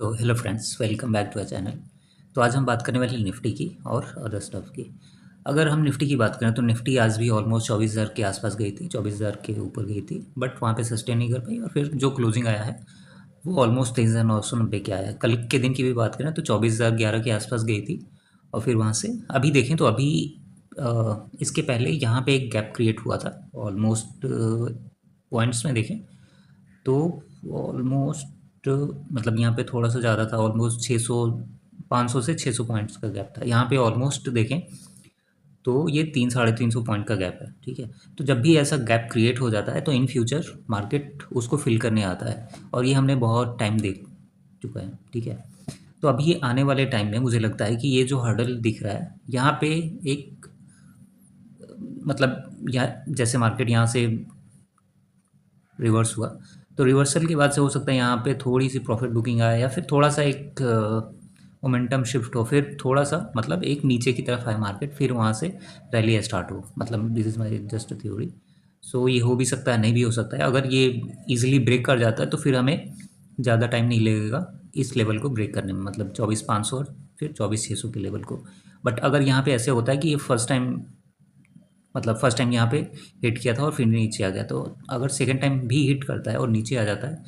तो hello friends, welcome back to a channel. तो आज हम बात करने वाले निफ्टी की और अदर स्टफ की। अगर हम निफ्टी की बात करें तो निफ्टी आज भी ऑलमोस्ट 24,000 के आसपास गई थी, 24,000 के ऊपर गई थी, बट वहाँ पे सस्टेन नहीं कर पाई और फिर जो क्लोजिंग आया है वो ऑलमोस्ट 23,990 के आया है। कल के दिन की भी बात करें तो 24,011 के आसपास गई थी और फिर वहाँ से अभी देखें तो अभी इसके पहले यहाँ पे एक गैप क्रिएट हुआ था ऑलमोस्ट। पॉइंट्स में देखें तो ऑलमोस्ट मतलब यहाँ पे थोड़ा सा ज़्यादा था, ऑलमोस्ट 600 500 से 600 पॉइंट्स का गैप था। यहाँ पे ऑलमोस्ट देखें तो ये 300-350 पॉइंट का गैप है। ठीक है, तो जब भी ऐसा गैप क्रिएट हो जाता है तो इन फ्यूचर मार्केट उसको फिल करने आता है और ये हमने बहुत टाइम देख चुका है। ठीक है, तो अभी आने वाले टाइम में मुझे लगता है कि ये जो हर्डल दिख रहा है यहाँ पे एक मतलब यहाँ जैसे मार्केट यहाँ से रिवर्स हुआ तो रिवर्सल के बाद से हो सकता है यहाँ पे थोड़ी सी प्रॉफिट बुकिंग आए या फिर थोड़ा सा एक मोमेंटम शिफ्ट हो, फिर थोड़ा सा मतलब एक नीचे की तरफ आए मार्केट, फिर वहाँ से रैली स्टार्ट हो। मतलब this is my just theory. So ये हो भी सकता है, नहीं भी हो सकता है। अगर ये इजीली ब्रेक कर जाता है तो फिर हमें ज़्यादा टाइम नहीं लगेगा इस लेवल को ब्रेक करने में, मतलब 24,500 और फिर 24,600 के लेवल को। बट अगर यहाँ पे ऐसे होता है कि ये फर्स्ट टाइम मतलब फर्स्ट टाइम यहाँ पे हिट किया था और फिर नीचे आ गया, तो अगर सेकंड टाइम भी हिट करता है और नीचे आ जाता है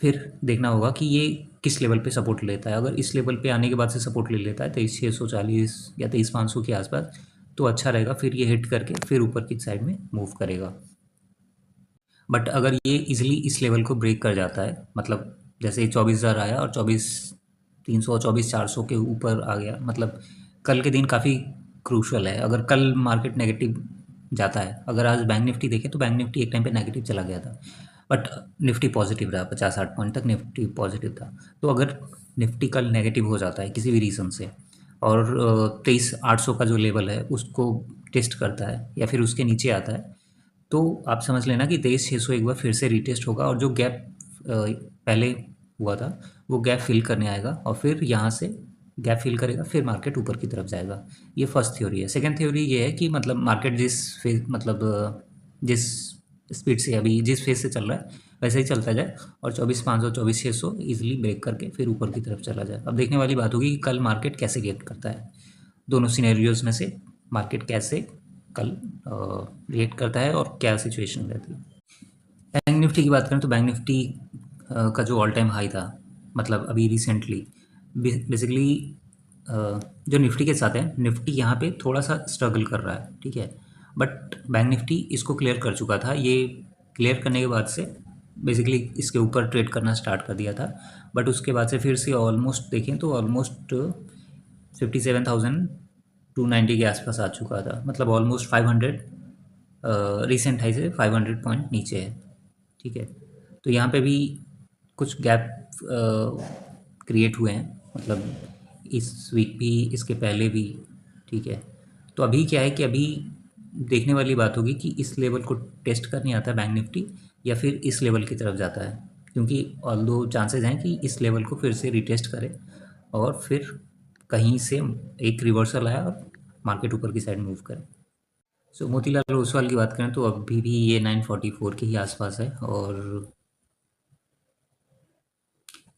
फिर देखना होगा कि ये किस लेवल पे सपोर्ट लेता है। अगर इस लेवल पे आने के बाद से सपोर्ट ले लेता है 23,640 या 23,500 के आसपास तो अच्छा रहेगा, फिर ये हिट करके फिर ऊपर की साइड में मूव करेगा। बट अगर ये इजीली इस लेवल को ब्रेक कर जाता है, मतलब जैसे 24,000 आया और 24,300 24,400 के ऊपर आ गया, मतलब कल के दिन काफ़ी क्रूशल है। अगर कल मार्केट नेगेटिव जाता है, अगर आज बैंक निफ्टी देखें तो बैंक निफ्टी एक टाइम पे नेगेटिव चला गया था बट निफ्टी पॉजिटिव रहा, 50-60 पॉइंट तक निफ्टी पॉजिटिव था। तो अगर निफ्टी कल नेगेटिव हो जाता है किसी भी रीज़न से और 23,800 का जो लेवल है उसको टेस्ट करता है या फिर उसके नीचे आता है, तो आप समझ लेना कि 23,600 एक बार फिर से रीटेस्ट होगा और जो गैप पहले हुआ था वो गैप फिल करने आएगा और फिर यहाँ से गैप फिल करेगा, फिर मार्केट ऊपर की तरफ जाएगा। ये फर्स्ट थ्योरी है। सेकंड थ्योरी ये है कि मतलब मार्केट जिस फेज मतलब जिस स्पीड से अभी जिस फेज से चल रहा है वैसे ही चलता जाए और 24,500 24,600 ईजिली ब्रेक करके फिर ऊपर की तरफ चला जाए। अब देखने वाली बात होगी कि कल मार्केट कैसे रिएक्ट करता है। दोनों सिनेरियोज में से मार्केट कैसे कल रिएक्ट करता है और क्या सिचुएशन रहती है। बैंक निफ्टी की बात करें तो बैंक निफ्टी का जो ऑल टाइम हाई था, मतलब अभी रिसेंटली बेसिकली जो निफ्टी के साथ है, निफ्टी यहाँ पे थोड़ा सा स्ट्रगल कर रहा है। ठीक है, बट बैंक निफ्टी इसको क्लियर कर चुका था। ये क्लियर करने के बाद से बेसिकली इसके ऊपर ट्रेड करना स्टार्ट कर दिया था, बट उसके बाद से फिर से ऑलमोस्ट देखें तो ऑलमोस्ट 57,290 के आसपास आ चुका था, मतलब ऑलमोस्ट 500 रिसेंट हाई से 500 पॉइंट नीचे है। ठीक है, तो यहाँ पे भी कुछ गैप क्रिएट हुए हैं, मतलब इस वीक भी इसके पहले भी। ठीक है, तो अभी क्या है कि अभी देखने वाली बात होगी कि इस लेवल को टेस्ट करने आता है बैंक निफ्टी या फिर इस लेवल की तरफ जाता है, क्योंकि ऑल्दो चांसेस हैं कि इस लेवल को फिर से रिटेस्ट करे और फिर कहीं से एक रिवर्सल आया और मार्केट ऊपर की साइड मूव करे। सो मोतीलाल ओसवाल की बात करें तो अभी भी ये 944 के ही आसपास है और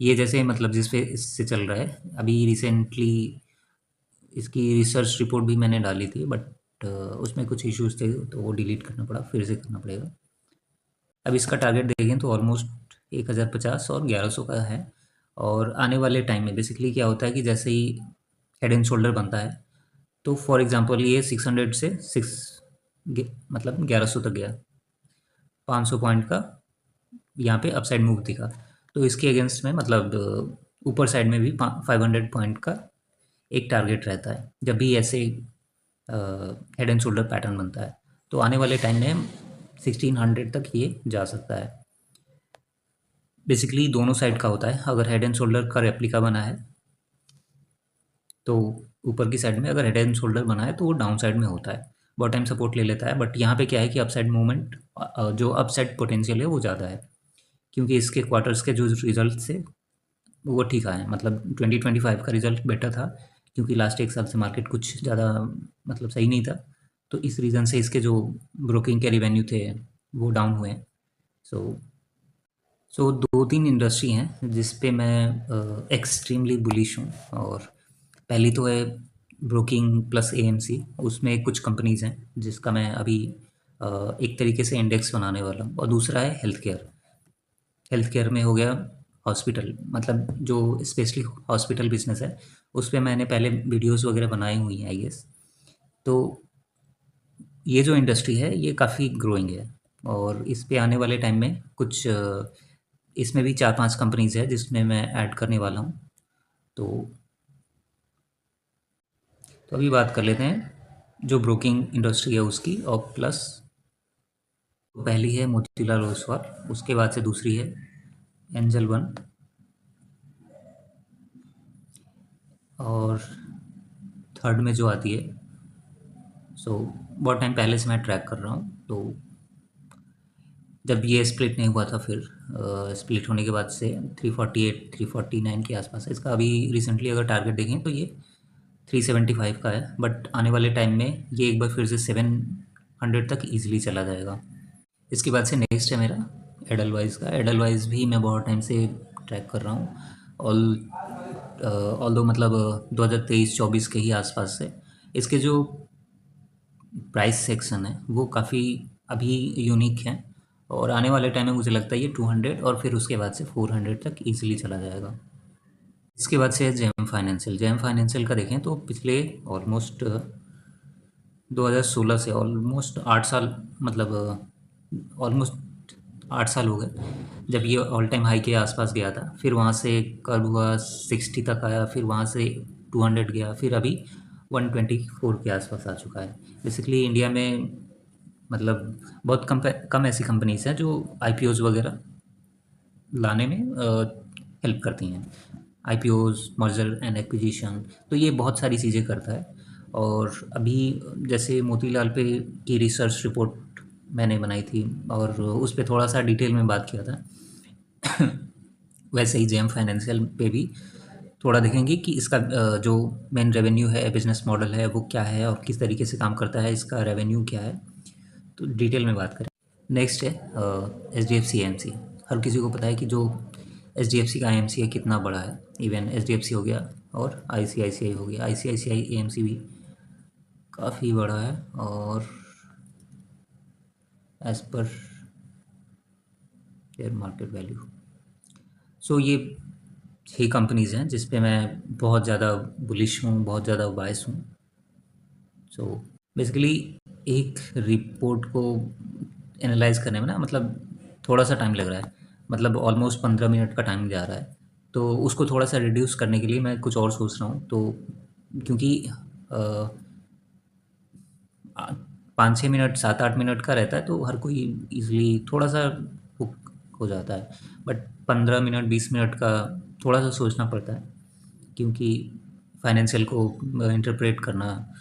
ये जैसे मतलब जिस पे इससे चल रहा है अभी रिसेंटली इसकी रिसर्च रिपोर्ट भी मैंने डाली थी, बट उसमें कुछ इश्यूज थे तो वो डिलीट करना पड़ा, फिर से करना पड़ेगा। अब इसका टारगेट देखें तो ऑलमोस्ट 1,050 और 1,100 का है। और आने वाले टाइम में बेसिकली क्या होता है कि जैसे ही हेड एंड शोल्डर बनता है तो फॉर एग्जांपल ये 600 से मतलब 1,100 तक गया, 500 पॉइंट का यहाँ पे अपसाइड मूव दिखा, तो इसके अगेंस्ट में मतलब ऊपर साइड में भी 500 पॉइंट का एक टारगेट रहता है जब भी ऐसे हेड एंड शोल्डर पैटर्न बनता है। तो आने वाले टाइम में 1600 तक ये जा सकता है। बेसिकली दोनों साइड का होता है, अगर हेड एंड शोल्डर का रेप्लिका बना है तो ऊपर की साइड में, अगर हेड एंड शोल्डर बना है तो वो डाउन साइड में होता है, बहुत टाइम सपोर्ट ले लेता है। बट यहाँ पे क्या है कि अपसाइड मूवमेंट जो अपसाइड पोटेंशियल है वो ज़्यादा है, क्योंकि इसके क्वार्टर्स के जो रिजल्ट थे वो ठीक आए हैं। मतलब 2025 का रिजल्ट बेटर था क्योंकि लास्ट एक साल से मार्केट कुछ ज़्यादा मतलब सही नहीं था, तो इस रीज़न से इसके जो ब्रोकिंग के रिवेन्यू थे वो डाउन हुए हैं। सो सो 2-3 इंडस्ट्री हैं जिस पे मैं एक्सट्रीमली बुलिश हूँ। और पहली तो है ब्रोकिंग प्लस एएमसी। उसमें कुछ कंपनीज़ हैं जिसका मैं अभी एक तरीके से इंडेक्स बनाने वाला हूँ। और दूसरा है हेल्थ केयर। हेल्थ केयर में हो गया हॉस्पिटल, मतलब जो स्पेशली हॉस्पिटल बिजनेस है, उस पे मैंने पहले वीडियोस वगैरह बनाई हुई हैं आई गेस। तो ये जो इंडस्ट्री है ये काफ़ी ग्रोइंग है। और इस पे आने वाले टाइम में कुछ इसमें भी 4-5 कंपनीज़ है जिसमें मैं ऐड करने वाला हूँ। तो तो अभी बात कर लेते हैं जो ब्रोकिंग इंडस्ट्री है उसकी। और प्लस पहली है मोतीलाल ओसवाल, उसके बाद से दूसरी है एंजल वन, और थर्ड में जो आती है, सो बहुत टाइम पहले से मैं ट्रैक कर रहा हूँ। तो जब ये स्प्लिट नहीं हुआ था, फिर स्प्लिट होने के बाद से 348 349 के आसपास है इसका। अभी रिसेंटली अगर टारगेट देखें तो ये 375 का है, बट आने वाले टाइम में ये एक बार फिर से 700 तक ईजिली चला जाएगा। इसके बाद से नेक्स्ट है मेरा एडलवाइज़ का। एडलवाइज़ भी मैं बहुत टाइम से ट्रैक कर रहा हूँ। ऑल दो मतलब 2023-24 के ही आसपास से इसके जो प्राइस सेक्शन है वो काफ़ी अभी यूनिक है। और आने वाले टाइम में मुझे लगता है ये 200 और फिर उसके बाद से 400 तक ईजिली चला जाएगा। इसके बाद से है जेएम फाइनेंशियल। जेएम फाइनेंशियल का देखें तो पिछले ऑलमोस्ट 2016 से ऑलमोस्ट 8 साल, मतलब ऑलमोस्ट 8 साल हो गए जब ये ऑल टाइम हाई के आसपास गया था। फिर वहाँ से कर्व हुआ 60 तक आया, फिर वहाँ से 200 गया, फिर अभी 124 के आसपास आ चुका है। बेसिकली इंडिया में मतलब बहुत कम ऐसी कंपनीज हैं जो आईपीओज वगैरह लाने में हेल्प करती हैं। आईपीओज, मर्जर एंड एक्विजिशन, तो ये बहुत सारी चीज़ें करता है। और अभी जैसे मोतीलाल पे की रिसर्च रिपोर्ट मैंने बनाई थी और उस पे थोड़ा सा डिटेल में बात किया था। वैसे ही जेएम फाइनेंशियल पे भी थोड़ा देखेंगे कि इसका जो मेन रेवेन्यू है, बिजनेस मॉडल है, वो क्या है और किस तरीके से काम करता है, इसका रेवेन्यू क्या है, तो डिटेल में बात करें। नेक्स्ट है H D F C M C. हर किसी को पता है कि जो एच डी एफ सी का आई एम सी है कितना बड़ा है। Even H D F C हो गया और आई सी आई सी आई हो गया। आई सी आई सी आई ए एम सी भी काफ़ी बड़ा है। और as per share market value, सो ये 6 कंपनीज़ हैं जिस पे मैं बहुत ज़्यादा बुलिश हूँ, बहुत ज़्यादा बायस हूँ। सो बेसिकली एक रिपोर्ट को एनालाइज करने में ना, मतलब थोड़ा सा टाइम लग रहा है। मतलब ऑलमोस्ट 15 मिनट का टाइम जा रहा है। तो उसको थोड़ा सा रिड्यूस करने के लिए मैं कुछ और सोच रहा हूँ। तो क्योंकि 5-6 मिनट 7-8 मिनट का रहता है तो हर कोई इजीली थोड़ा सा हुक हो जाता है। बट 15 मिनट 20 मिनट का थोड़ा सा सोचना पड़ता है, क्योंकि फाइनेंशियल को इंटरप्रेट करना,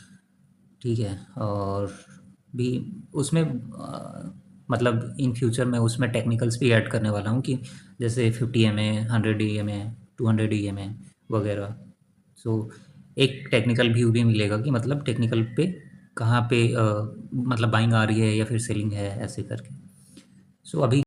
ठीक है। और भी उसमें मतलब इन फ्यूचर में उसमें टेक्निकल्स भी ऐड करने वाला हूँ कि जैसे 50 EMA, 100 EMA, 200 EMA वगैरह। सो एक टेक्निकल व्यू भी मिलेगा कि मतलब टेक्निकल पे कहाँ पे मतलब बाइंग आ रही है या फिर सेलिंग है, ऐसे करके। सो अभी